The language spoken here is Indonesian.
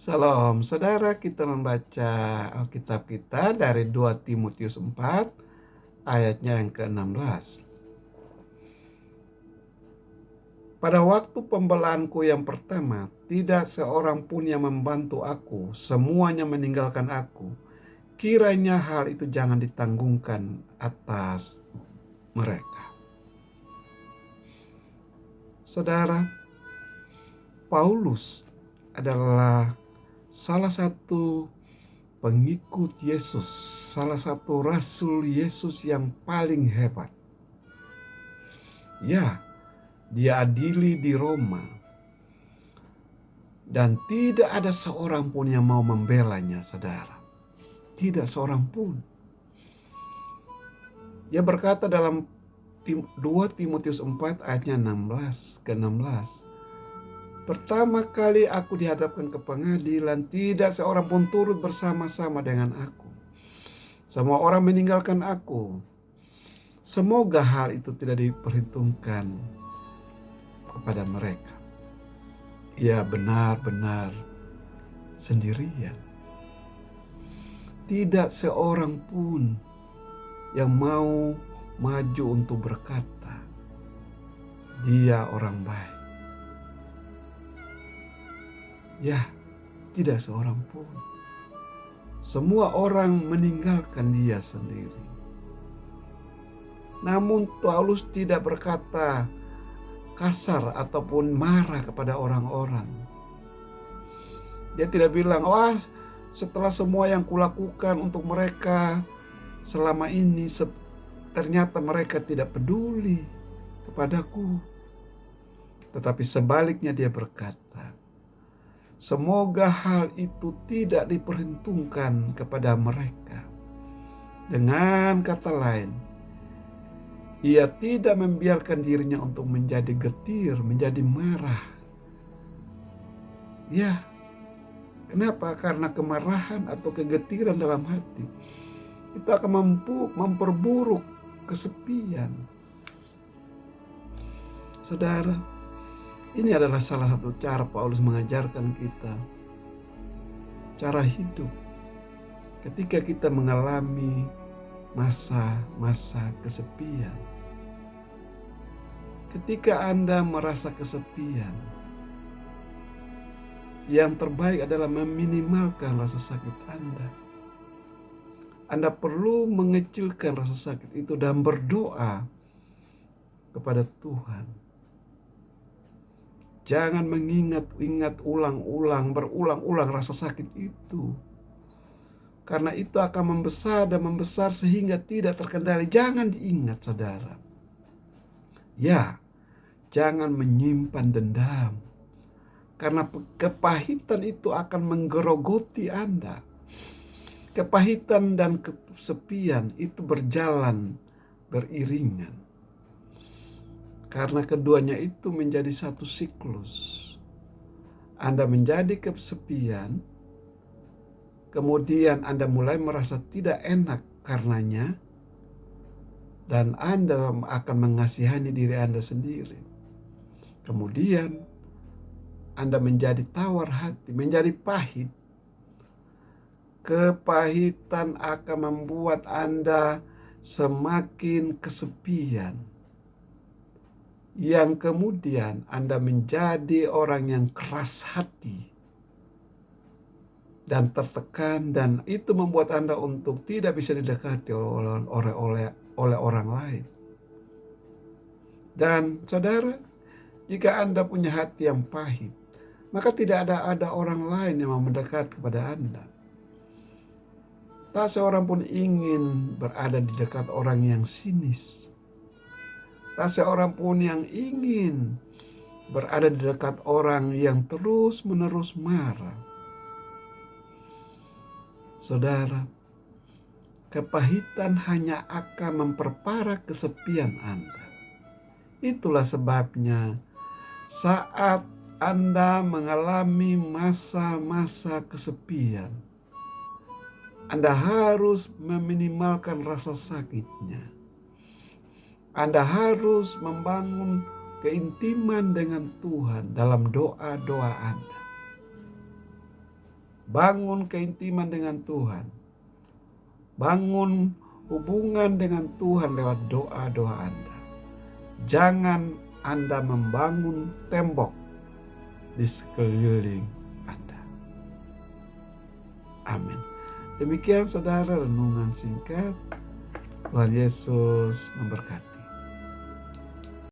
Salam, saudara, kita membaca Alkitab kita dari 2 Timotius 4 ayatnya yang ke-16. Pada waktu pembelaanku yang pertama, tidak seorang pun yang membantu aku, semuanya meninggalkan aku. Kiranya hal itu jangan ditanggungkan atas mereka. Saudara, Paulus adalah salah satu pengikut Yesus, salah satu rasul Yesus yang paling hebat. Ya, dia adili di Roma, dan tidak ada seorang pun yang mau membelanya, saudara. Tidak seorang pun. Dia berkata dalam 2 Timotius 4 ayatnya 16 ke 16. Pertama kali aku dihadapkan ke pengadilan, tidak seorang pun turut bersama-sama dengan aku. Semua orang meninggalkan aku. Semoga hal itu tidak diperhitungkan kepada mereka. Ia benar-benar sendirian. Tidak seorang pun yang mau maju untuk berkata, dia orang baik. Ya, tidak seorang pun. Semua orang meninggalkan dia sendiri. Namun Paulus tidak berkata kasar ataupun marah kepada orang-orang. Dia tidak bilang, wah, setelah semua yang kulakukan untuk mereka selama ini, ternyata mereka tidak peduli kepadaku. Tetapi sebaliknya dia berkata, semoga hal itu tidak diperhitungkan kepada mereka. Dengan kata lain, ia tidak membiarkan dirinya untuk menjadi getir, menjadi marah. Ya, kenapa? Karena kemarahan atau kegetiran dalam hati itu akan memperburuk kesepian. Saudara, ini adalah salah satu cara Paulus mengajarkan kita cara hidup ketika kita mengalami masa-masa kesepian. Ketika Anda merasa kesepian, yang terbaik adalah meminimalkan rasa sakit Anda. Anda perlu mengecilkan rasa sakit itu dan berdoa kepada Tuhan. Jangan mengingat berulang-ulang rasa sakit itu. Karena itu akan membesar dan membesar sehingga tidak terkendali. Jangan diingat, saudara. Ya, jangan menyimpan dendam. Karena kepahitan itu akan menggerogoti Anda. Kepahitan dan kesepian itu berjalan beriringan. Karena keduanya itu menjadi satu siklus. Anda menjadi kesepian, kemudian Anda mulai merasa tidak enak karenanya, dan Anda akan mengasihani diri Anda sendiri. Kemudian Anda menjadi tawar hati, menjadi pahit. Kepahitan akan membuat Anda semakin kesepian, yang kemudian Anda menjadi orang yang keras hati dan tertekan, dan itu membuat Anda untuk tidak bisa didekati oleh orang lain. Dan saudara, jika Anda punya hati yang pahit, maka tidak ada orang lain yang mau mendekat kepada Anda. Tak seorang pun ingin berada di dekat orang yang sinis. Tak seorang pun yang ingin berada di dekat orang yang terus-menerus marah. Saudara, kepahitan hanya akan memperparah kesepian Anda. Itulah sebabnya saat Anda mengalami masa-masa kesepian, Anda harus meminimalkan rasa sakitnya. Anda harus membangun keintiman dengan Tuhan dalam doa-doa Anda. Bangun keintiman dengan Tuhan. Bangun hubungan dengan Tuhan lewat doa-doa Anda. Jangan Anda membangun tembok di sekeliling Anda. Amin. Demikian saudara renungan singkat. Tuhan Yesus memberkati.